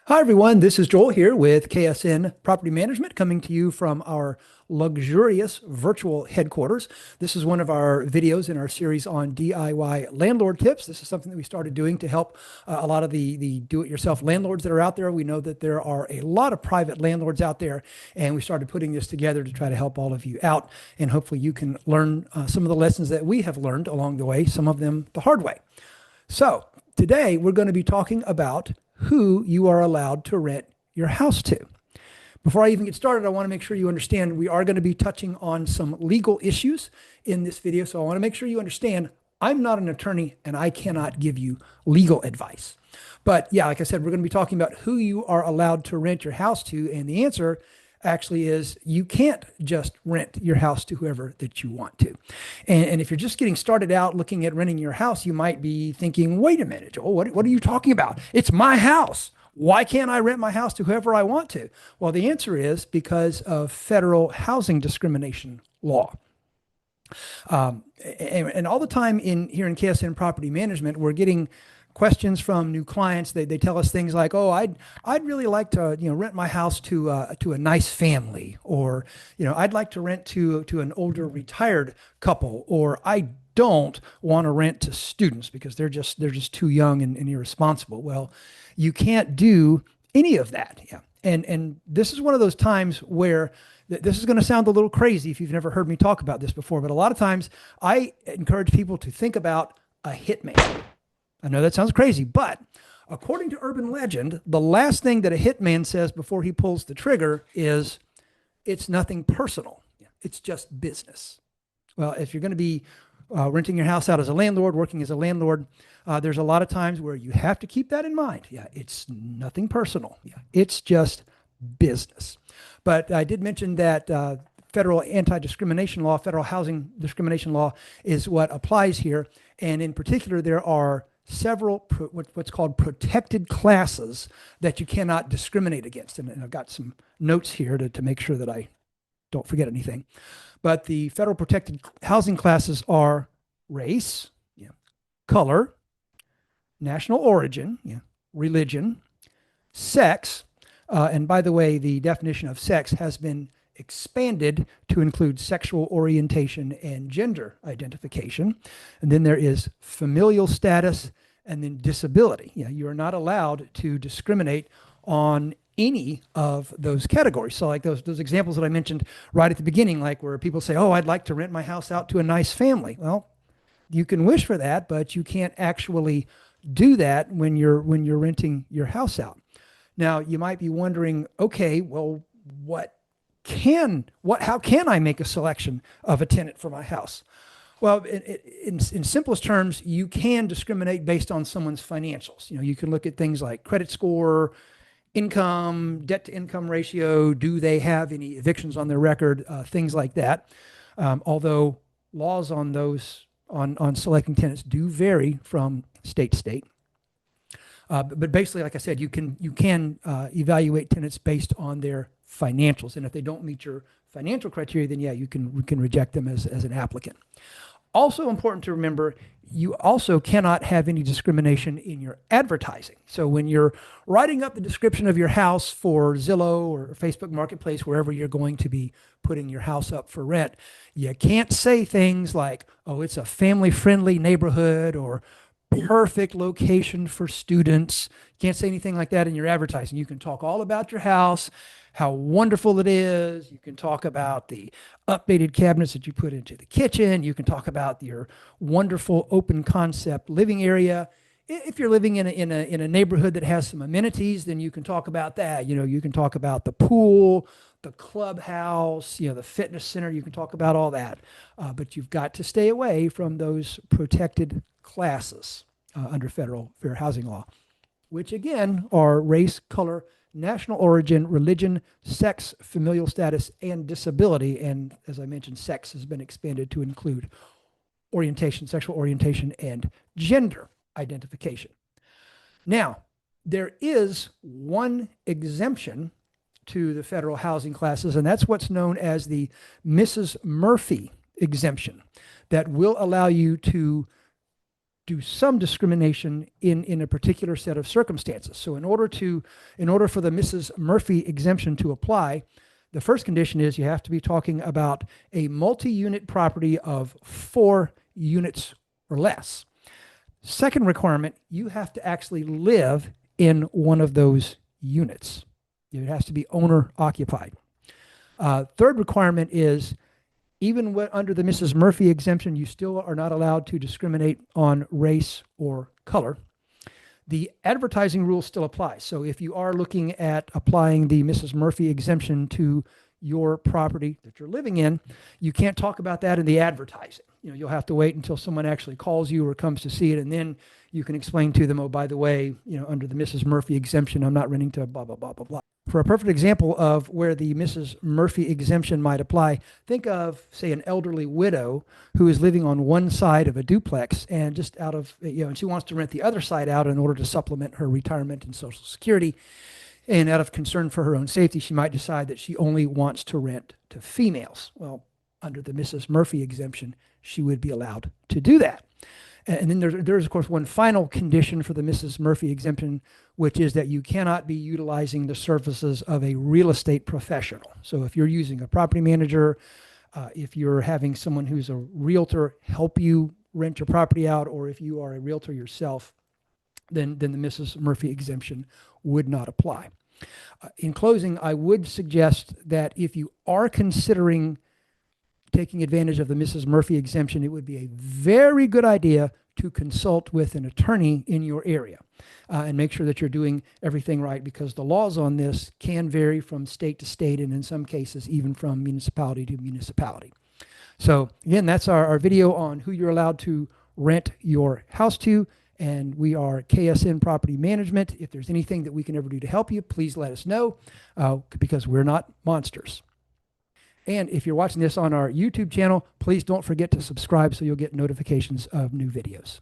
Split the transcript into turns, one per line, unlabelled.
Hi, everyone. This is Joel here with KSN Property Management coming to you from our luxurious virtual headquarters. This is one of our videos in our series on DIY landlord tips. This is something that we started doing to help a lot of the do-it-yourself landlords that are out there. We know that there are a lot of private landlords out there, and we started putting this together to try to help all of you out. And hopefully you can learn some of the lessons that we have learned along the way, some of them the hard way. So today we're going to be talking about who you are allowed to rent your house to. Before I even get started, I want to make sure you understand we are going to be touching on some legal issues in this video. So I want to make sure you understand I'm not an attorney and I cannot give you legal advice. But yeah, like I said, we're going to be talking about who you are allowed to rent your house to. And the answer actually is you can't just rent your house to whoever that you want to. And if you're just getting started out looking at renting your house, you might be thinking, wait a minute, Joel, what are you talking about? It's my house. Why can't I rent my house to whoever I want to? Well, the answer is because of federal housing discrimination law. And all the time here in KSN Property Management, we're getting questions from new clients. They tell us things like, "Oh, I'd really like to rent my house to a nice family," or "I'd like to rent to an older retired couple," or "I don't want to rent to students because they're just too young and irresponsible." Well, you can't do any of that. Yeah, and this is one of those times where this is going to sound a little crazy if you've never heard me talk about this before, but a lot of times I encourage people to think about a hitman. I know that sounds crazy, but according to urban legend, the last thing that a hitman says before he pulls the trigger is, "It's nothing personal. It's just business." Well, if you're going to be renting your house out as a landlord, working as a landlord, there's a lot of times where you have to keep that in mind. Yeah, it's nothing personal. Yeah, it's just business. But I did mention that federal anti-discrimination law, federal housing discrimination law is what applies here. And in particular, there are several what's called protected classes that you cannot discriminate against. And I've got some notes here to make sure that I don't forget anything. But the federal protected housing classes are race, color, national origin, religion, sex. And by the way, the definition of sex has been expanded to include sexual orientation and gender identification. And then there is familial status and then disability. You are not allowed to discriminate on any of those categories. So like those examples that I mentioned right at the beginning, like where people say, "Oh, I'd like to rent my house out to a nice family." Well, you can wish for that, but you can't actually do that when you're renting your house out. Now, you might be wondering, okay, well, how can I make a selection of a tenant for my house? Well, in simplest terms, you can discriminate based on someone's financials. You can look at things like credit score, income, debt to income ratio. Do they have any evictions on their record? Things like that. Although laws on those on selecting tenants do vary from state to state. But basically, like I said, you can evaluate tenants based on their financials, and if they don't meet your financial criteria, then yeah, we can reject them as an applicant. Also important to remember, you also cannot have any discrimination in your advertising. So when you're writing up the description of your house for Zillow or Facebook Marketplace, wherever you're going to be putting your house up for rent, you can't say things like, "Oh, it's a family-friendly neighborhood," or "perfect location for students." You can't say anything like that in your advertising. You can talk all about your house, how wonderful it is. You can talk about the updated cabinets that you put into the kitchen. You can talk about your wonderful open concept living area. If you're living in a neighborhood that has some amenities, then you can talk about that. You can talk about the pool, the clubhouse, the fitness center. You can talk about all that. But you've got to stay away from those protected classes under federal fair housing law, which again are race, color, national origin, religion, sex, familial status, and disability. And as I mentioned, sex has been expanded to include orientation, sexual orientation, and gender identification. Now, there is one exemption to the federal housing classes, and that's what's known as the Mrs. Murphy exemption that will allow you to do some discrimination in a particular set of circumstances. So in order for the Mrs. Murphy exemption to apply, the first condition is you have to be talking about a multi-unit property of 4 units or less. Second requirement, you have to actually live in one of those units. It has to be owner occupied. Third requirement is even under the Mrs. Murphy exemption, you still are not allowed to discriminate on race or color. The advertising rule still applies. So if you are looking at applying the Mrs. Murphy exemption to your property that you're living in, you can't talk about that in the advertising. You'll have to wait until someone actually calls you or comes to see it, and then you can explain to them, oh, by the way, under the Mrs. Murphy exemption, I'm not renting to blah, blah, blah, blah, blah. For a perfect example of where the Mrs. Murphy exemption might apply, think of, say, an elderly widow who is living on one side of a duplex and just out of, and she wants to rent the other side out in order to supplement her retirement and Social Security. And out of concern for her own safety, she might decide that she only wants to rent to females. Well, under the Mrs. Murphy exemption, she would be allowed to do that. And then there's of course, one final condition for the Mrs. Murphy exemption, which is that you cannot be utilizing the services of a real estate professional. So if you're using a property manager, if you're having someone who's a realtor help you rent your property out, or if you are a realtor yourself, then the Mrs. Murphy exemption would not apply. In closing, I would suggest that if you are considering taking advantage of the Mrs. Murphy exemption, it would be a very good idea to consult with an attorney in your area and make sure that you're doing everything right, because the laws on this can vary from state to state, and in some cases even from municipality to municipality. So again, that's our video on who you're allowed to rent your house to, and we are KSN Property Management. If there's anything that we can ever do to help you, please let us know, because we're not monsters. And if you're watching this on our YouTube channel, please don't forget to subscribe so you'll get notifications of new videos.